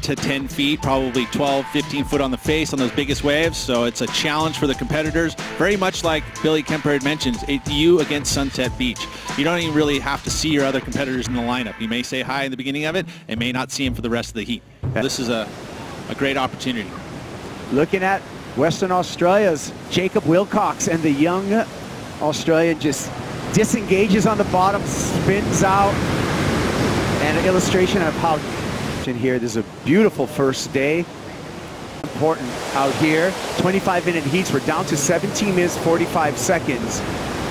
to 10 feet, probably 12, 15 foot on the face on those biggest waves. So it's a challenge for the competitors. Very much like Billy Kemper had mentioned, it's you against Sunset Beach. You don't even really have to see your other competitors in the lineup. You may say hi in the beginning of it and may not see him for the rest of the heat. This is a great opportunity. Looking at Western Australia's Jacob Willcox, and the young Australian just disengages on the bottom, spins out, and an illustration of how in here. This is a beautiful first day. Important out here. 25-minute heats. We're down to 17 minutes 45 seconds,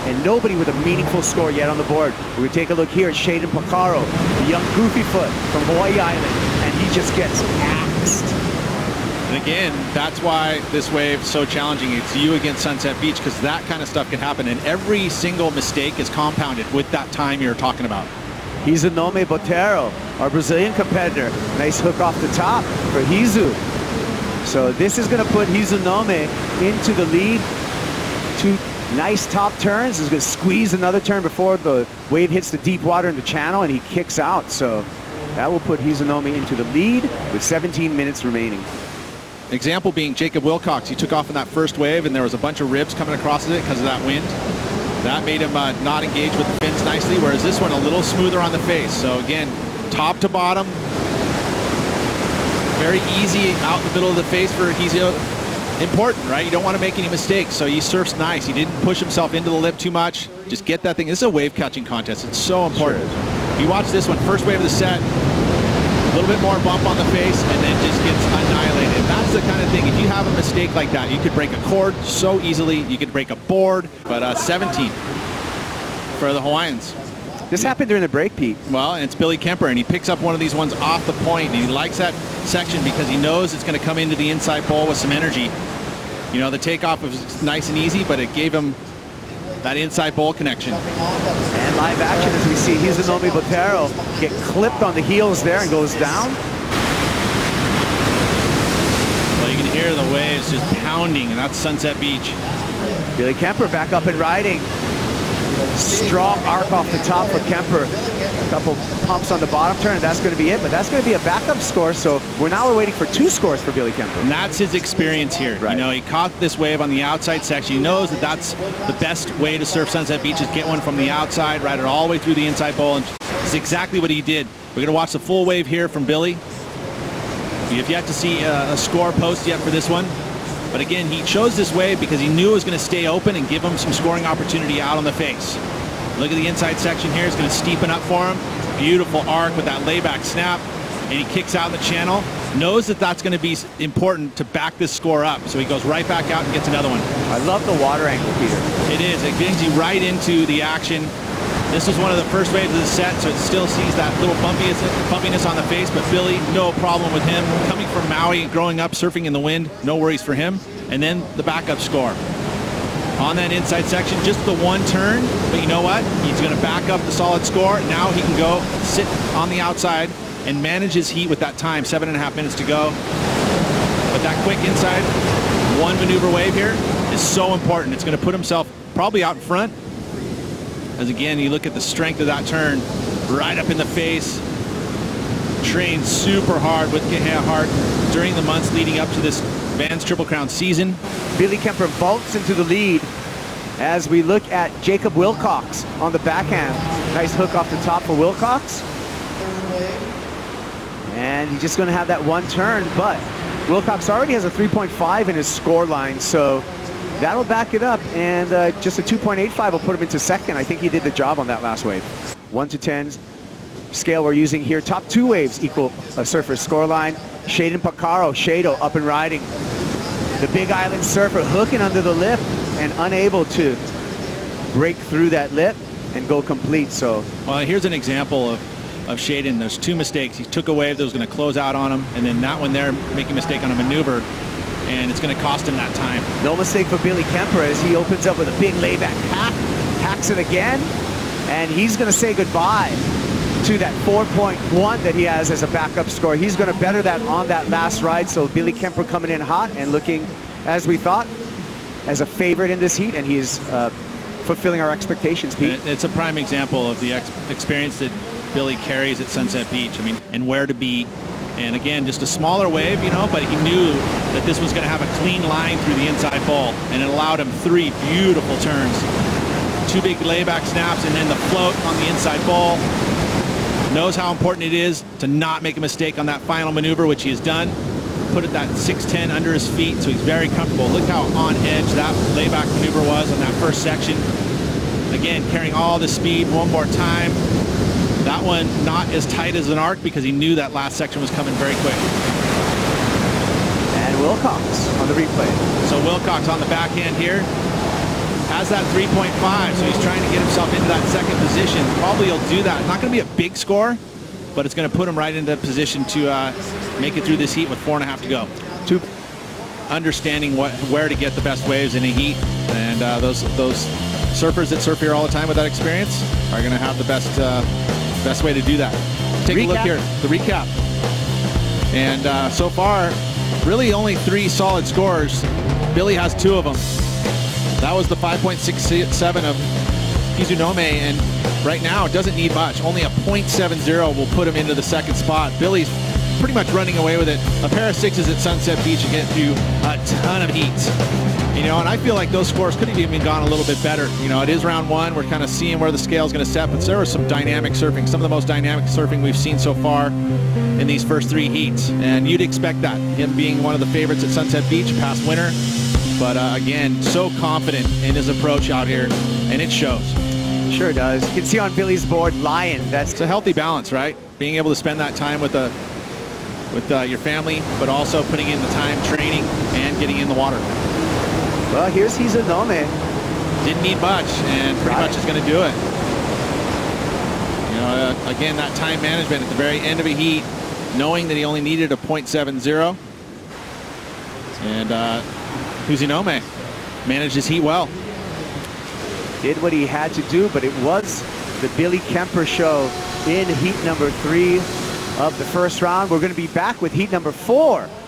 and nobody with a meaningful score yet on the board. We take a look here at Shayden Pacarro, the young goofy foot from Hawaii Island, and he just gets axed. And again, that's why this wave is so challenging. It's you against Sunset Beach, because that kind of stuff can happen, and every single mistake is compounded with that time you're talking about. Hizunome Bettero, our Brazilian competitor. Nice hook off the top for Hizu. So this is going to put Hizunome into the lead. Two nice top turns. He's going to squeeze another turn before the wave hits the deep water in the channel, and he kicks out. So that will put Hizunome into the lead with 17 minutes remaining. Example being Jacob Willcox. He took off in that first wave, and there was a bunch of ribs coming across it because of that wind. That made him not engage with the fins nicely, whereas this one a little smoother on the face. So again, top to bottom, very easy out in the middle of the face for Hizu. Important, right? You don't want to make any mistakes, so he surfs nice. He didn't push himself into the lip too much. Just get that thing. This is a wave catching contest. It's so important. Sure. You watch this one, first wave of the set, a little bit more bump on the face, and then just gets annihilated. That's the kind of thing, if you have a mistake like that, you could break a cord so easily, you could break a board, but 17 for the Hawaiians. This happened during the break, Pete. Well, and it's Billy Kemper, and he picks up one of these ones off the point, and he likes that section because he knows it's going to come into the inside bowl with some energy. You know, the takeoff was nice and easy, but it gave him that inside bowl connection. And live action as we see Hizunome Bettero get clipped on the heels there and goes down. Well, you can hear the waves just pounding, and that's Sunset Beach. Billy Kemper back up and riding. Strong arc off the top for Kemper. A couple pumps on the bottom turn, and that's going to be it. But that's going to be a backup score, so we're waiting for 2 scores for Billy Kemper. And that's his experience here. Right. You know, he caught this wave on the outside section. He knows that that's the best way to surf Sunset Beach, is get one from the outside, ride it all the way through the inside bowl, and it's exactly what he did. We're going to watch the full wave here from Billy. You've yet to see a score post yet for this one. But again, he chose this wave because he knew it was going to stay open and give him some scoring opportunity out on the face. Look at the inside section here. It's going to steepen up for him. Beautiful arc with that layback snap. And he kicks out in the channel. Knows that that's going to be important to back this score up. So he goes right back out and gets another one. I love the water angle, Peter. It is. It brings you right into the action. This was one of the first waves of the set, so it still sees that little bumpiness on the face, but Billy, no problem with him. Coming from Maui, growing up, surfing in the wind, no worries for him. And then the backup score. On that inside section, just the one turn, but you know what? He's going to back up the solid score. Now he can go sit on the outside and manage his heat with that time, 7.5 minutes to go. But that quick inside, one maneuver wave here is so important. It's going to put himself probably out in front. As again, you look at the strength of that turn, right up in the face. Trained super hard with Kehea Hart during the months leading up to this Vans Triple Crown season. Billy Kemper vaults into the lead as we look at Jacob Willcox on the backhand. Nice hook off the top for Willcox. And he's just going to have that one turn, but Willcox already has a 3.5 in his score line, so that'll back it up, and just a 2.85 will put him into second. I think he did the job on that last wave. 1 to 10 scale we're using here. Top 2 waves equal a surfer's score line. Shayden Pacarro, Shado up and riding. The Big Island surfer hooking under the lip and unable to break through that lip and go complete. So, well, here's an example of Shayden. There's 2 mistakes. He took a wave that was going to close out on him, and then that one there making a mistake on a maneuver, and it's going to cost him that time. No mistake for Billy Kemper as he opens up with a big layback hack, hacks it again, and he's going to say goodbye to that 4.1 that he has as a backup score. He's going to better that on that last ride, so Billy Kemper coming in hot and looking, as we thought, as a favorite in this heat, and he's fulfilling our expectations, Pete. It's a prime example of the experience that Billy carries at Sunset Beach. I mean, and where to be And again, just a smaller wave, you know, but he knew that this was going to have a clean line through the inside bowl, and it allowed him 3 beautiful turns. 2 big layback snaps, and then the float on the inside bowl. Knows how important it is to not make a mistake on that final maneuver, which he has done. Put it that 610 under his feet, so he's very comfortable. Look how on edge that layback maneuver was on that first section. Again, carrying all the speed one more time. That one not as tight as an arc because he knew that last section was coming very quick. And Willcox on the replay. So Willcox on the backhand here has that 3.5, so he's trying to get himself into that second position. Probably he'll do that. Not going to be a big score, but it's going to put him right into position to make it through this heat with 4.5 to go. Understanding where to get the best waves in a heat, and those surfers that surf here all the time with that experience are going to have the best way to do that. Take a look here, the recap. And so far, really only 3 solid scores. Billy has 2 of them. That was the 5.67 of Hizunome, and right now it doesn't need much. Only a 0.70 will put him into the second spot. Billy's pretty much running away with it. A pair of 6s at Sunset Beach and getting through a ton of heats. You know, and I feel like those scores could have even gone a little bit better. You know, it is round 1. We're kind of seeing where the scale is going to set, but there was some dynamic surfing, some of the most dynamic surfing we've seen so far in these first 3 heats. And you'd expect that, him being one of the favorites at Sunset Beach, past winner. But again, so confident in his approach out here, and it shows. Sure does. You can see on Billy's board, Lion. It's a healthy balance, right? Being able to spend that time with your family, but also putting in the time training and getting in the water. Well, here's Hizunome. Didn't need much, and pretty much is going to do it. You know, again, that time management at the very end of a heat, knowing that he only needed a 0.70. And Hizunome managed his heat well. Did what he had to do, but it was the Billy Kemper show in heat number 3 of the first round. We're going to be back with heat number 4